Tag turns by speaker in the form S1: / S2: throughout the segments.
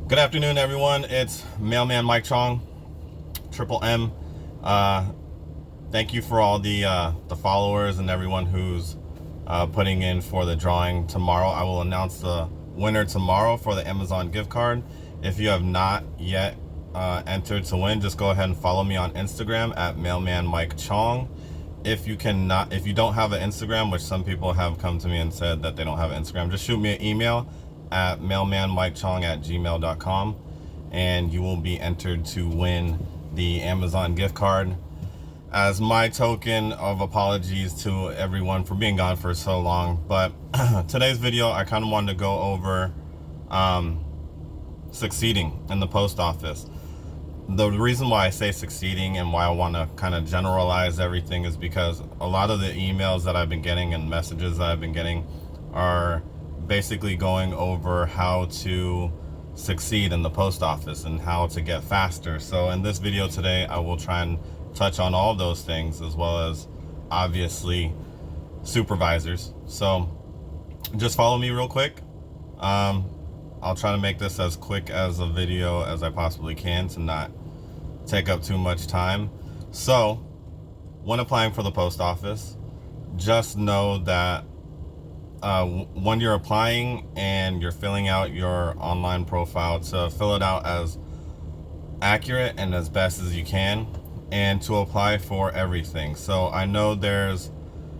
S1: Good afternoon, everyone. It's Mailman Mike Chong, Triple M. Thank you for all the followers and everyone who's putting in for the drawing tomorrow. I will announce the winner tomorrow for the Amazon gift card. If you have not yet entered to win, just go ahead and follow me on Instagram at Mailman Mike Chong. If you don't have an Instagram, which some people have come to me and said that they don't have an Instagram, just shoot me an email at mailmanmikechong@gmail.com and you will be entered to win the Amazon gift card as my token of apologies to everyone for being gone for so long. But today's video, I kind of wanted to go over succeeding in the post office. The reason why I say succeeding and why I want to kind of generalize everything is because a lot of the emails that I've been getting and messages that I've been getting are basically going over how to succeed in the post office and how to get faster. So in this video today, I will try and touch on all those things, as well as obviously supervisors. So just follow me real quick. I'll try to make this as quick as a video as I possibly can to not take up too much time. So when applying for the post office, just know that when you're applying and you're filling out your online profile, to fill it out as accurate and as best as you can, and to apply for everything. So I know there's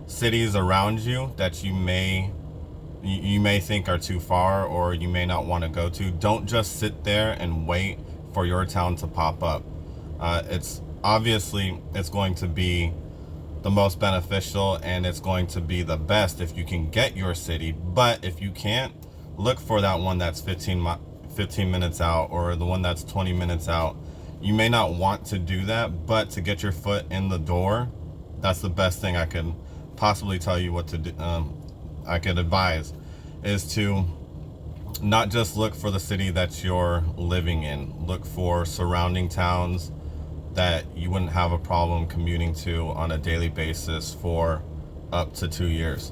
S1: cities around you that you may think are too far, or you may not want to go to. Don't just sit there and wait for your town to pop up. It's going to be the most beneficial, and it's going to be the best if you can get your city. But if you can't, look for that one that's 15 minutes out, or the one that's 20 minutes out. You may not want to do that, but to get your foot in the door, that's the best thing I could possibly tell you what to do. I could advise is to not just look for the city that you're living in. Look for surrounding towns that you wouldn't have a problem commuting to on a daily basis for up to 2 years.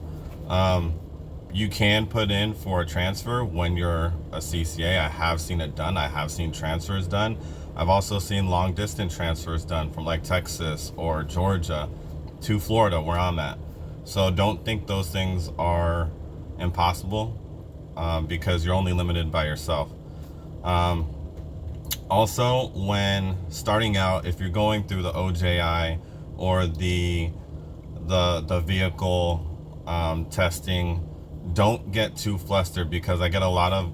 S1: You can put in for a transfer when you're a CCA. I have seen it done. I have seen transfers done. I've also seen long distance transfers done from like Texas or Georgia to Florida, where I'm at. So don't think those things are impossible, because you're only limited by yourself. Also, when starting out, if you're going through the OJI or the vehicle testing, don't get too flustered, because I get a lot of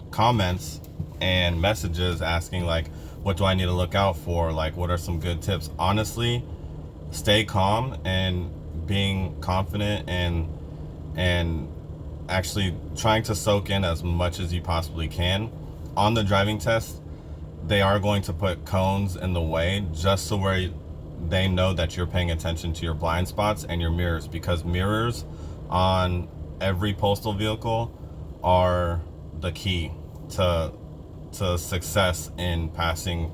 S1: comments and messages asking like, what do I need to look out for? Like, what are some good tips? Honestly, stay calm and being confident and actually trying to soak in as much as you possibly can. On the driving test, they are going to put cones in the way just so where they know that you're paying attention to your blind spots and your mirrors, because mirrors on every postal vehicle are the key to success in passing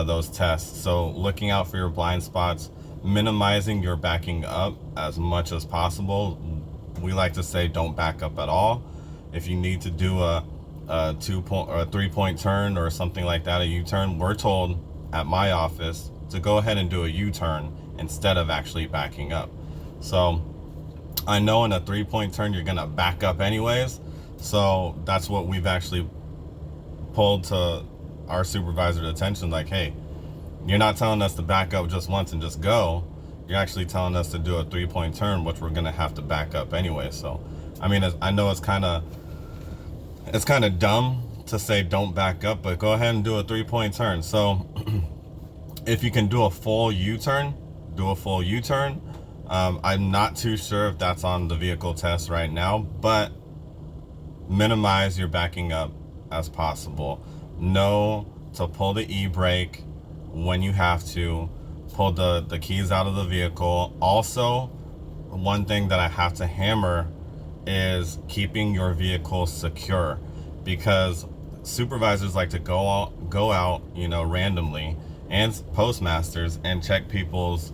S1: those tests. So looking out for your blind spots, minimizing your backing up as much as possible. We like to say don't back up at all. If you need to do a 2-point or a 3-point turn or something like that, a U-turn, we're told at my office to go ahead and do a U-turn instead of actually backing up. So I know in a 3-point turn you're gonna back up anyways, so that's what we've actually pulled to our supervisor's attention, like, hey, you're not telling us to back up just once and just go. You're actually telling us to do a 3-point turn, which we're gonna have to back up anyway. So I mean, I know it's kind of dumb to say don't back up, but go ahead and do a 3-point turn. So if you can do a full U-turn, do a full U-turn. I'm not too sure if that's on the vehicle test right now, but minimize your backing up as possible. Know to pull the e-brake when you have to, pull the keys out of the vehicle. Also, one thing that I have to hammer is keeping your vehicle secure, because supervisors like to go out, randomly, and postmasters, and check people's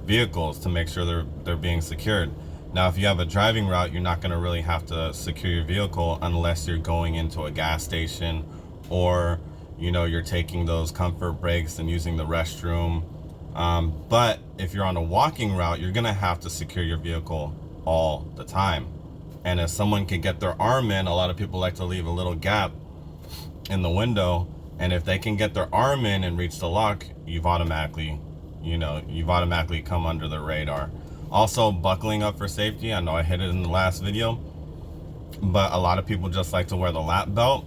S1: vehicles to make sure they're being secured. Now, if you have a driving route, you're not going to really have to secure your vehicle unless you're going into a gas station, or, you know, you're taking those comfort breaks and using the restroom. But if you're on a walking route, you're going to have to secure your vehicle all the time. And if someone can get their arm in, a lot of people like to leave a little gap in the window. And if they can get their arm in and reach the lock, you've automatically come under the radar. Also, buckling up for safety. I know I hit it in the last video, but a lot of people just like to wear the lap belt.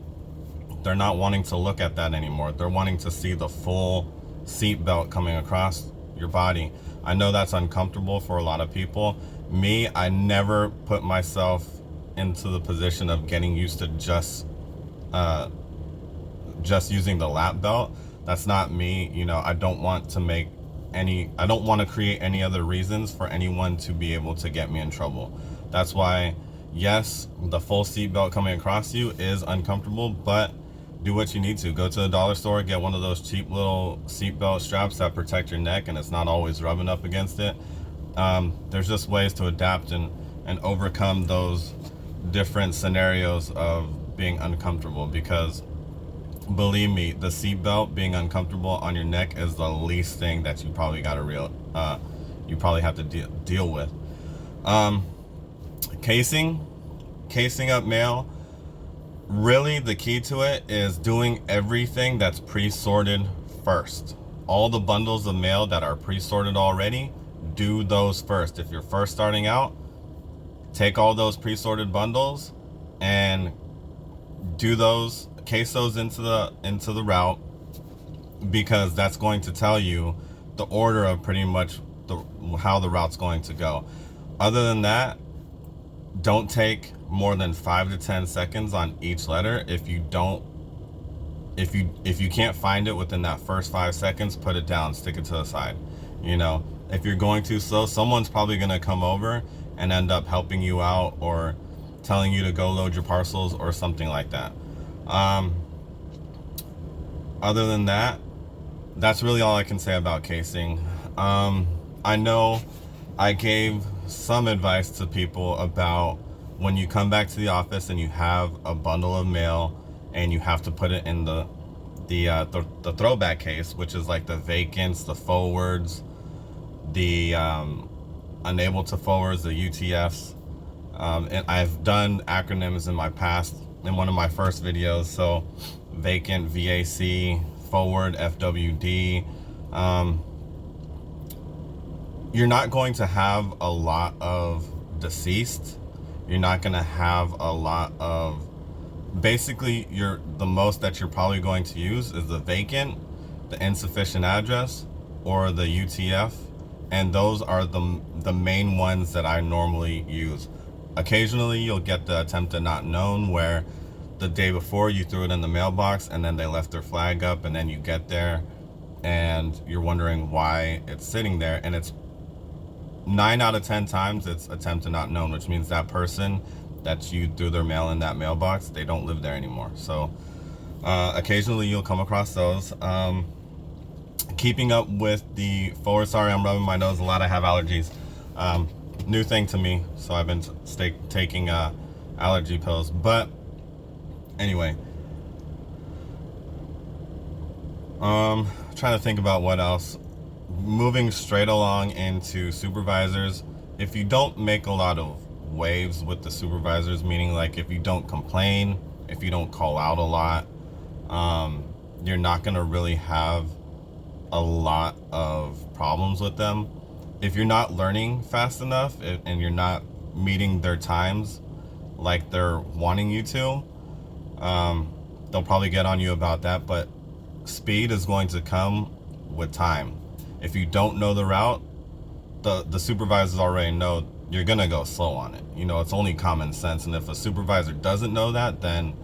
S1: They're not wanting to look at that anymore. They're wanting to see the full seat belt coming across your body. I know that's uncomfortable for a lot of people. Me, I never put myself into the position of getting used to just using the lap belt. That's not me. You know, I don't want to create any other reasons for anyone to be able to get me in trouble. That's why, yes, the full seatbelt coming across you is uncomfortable, but do what you need to. Go to the dollar store, get one of those cheap little seatbelt straps that protect your neck and it's not always rubbing up against it. There's just ways to adapt and overcome those different scenarios of being uncomfortable, because believe me, the seatbelt being uncomfortable on your neck is the least thing that you probably have to deal with. Casing up mail, really the key to it is doing everything that's pre-sorted first. All the bundles of mail that are pre-sorted already, do those first. If you're first starting out, take all those pre-sorted bundles and case those into the route, because that's going to tell you the order of pretty much how the route's going to go. Other than that, don't take more than 5 to 10 seconds on each letter. If you can't find it within that first 5 seconds, put it down, stick it to the side. You know, if you're going too slow, someone's probably going to come over and end up helping you out or telling you to go load your parcels or something like that. Other than that, that's really all I can say about casing. I know I gave some advice to people about when you come back to the office and you have a bundle of mail and you have to put it in the throwback case, which is like the vacants, the forwards, the unable to forwards, the UTFs. And I've done acronyms in my past in one of my first videos. So vacant, VAC, forward, FWD. You're not going to have a lot of deceased. You're not going to have a lot of, basically the most that you're probably going to use is the vacant, the insufficient address, or the UTF. And those are the main ones that I normally use. Occasionally you'll get the attempted not known, where the day before you threw it in the mailbox and then they left their flag up, and then you get there and you're wondering why it's sitting there, and it's 9 out of 10 times it's attempted not known, which means that person that you threw their mail in that mailbox, they don't live there anymore. So occasionally you'll come across those. Keeping up with the forward, sorry, I'm rubbing my nose a lot, I have allergies. New thing to me, so I've been taking allergy pills. But anyway, trying to think about what else. Moving straight along into supervisors, if you don't make a lot of waves with the supervisors, meaning like if you don't complain, if you don't call out a lot, you're not gonna really have a lot of problems with them. If you're not learning fast enough and you're not meeting their times like they're wanting you to, they'll probably get on you about that. But speed is going to come with time. If you don't know the route, the supervisors already know you're gonna go slow on it. You know, it's only common sense. And if a supervisor doesn't know that, then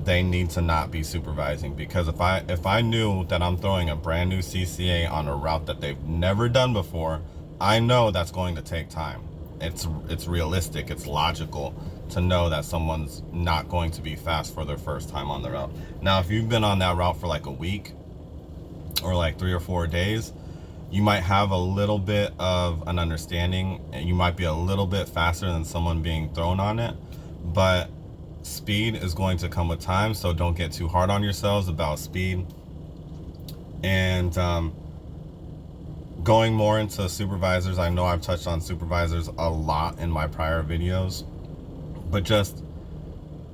S1: they need to not be supervising. Because if I knew that I'm throwing a brand new CCA on a route that they've never done before, I know that's going to take time. It's realistic, it's logical to know that someone's not going to be fast for their first time on the route. Now, if you've been on that route for like a week or like 3 or 4 days, you might have a little bit of an understanding, and you might be a little bit faster than someone being thrown on it, but speed is going to come with time, so don't get too hard on yourselves about speed. And going more into supervisors, I know I've touched on supervisors a lot in my prior videos, but just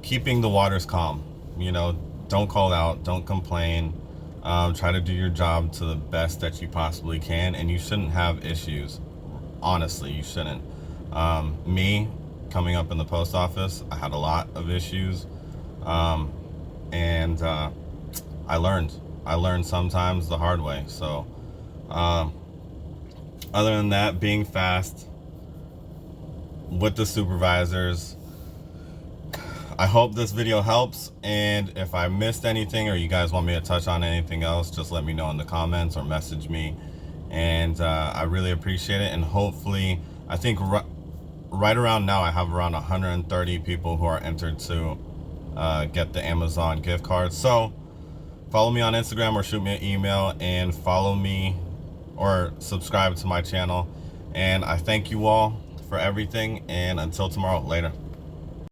S1: keeping the waters calm. You know, don't call out, don't complain. Try to do your job to the best that you possibly can, and you shouldn't have issues. Honestly, you shouldn't. Me, coming up in the post office, I had a lot of issues, and I learned sometimes the hard way. So other than that, being fast with the supervisors. I hope this video helps, and if I missed anything or you guys want me to touch on anything else, just let me know in the comments or message me. And I really appreciate it. And hopefully, I think right around now I have around 130 people who are entered to get the Amazon gift card. So follow me on Instagram or shoot me an email, and follow me or subscribe to my channel. And I thank you all for everything, and until tomorrow, later.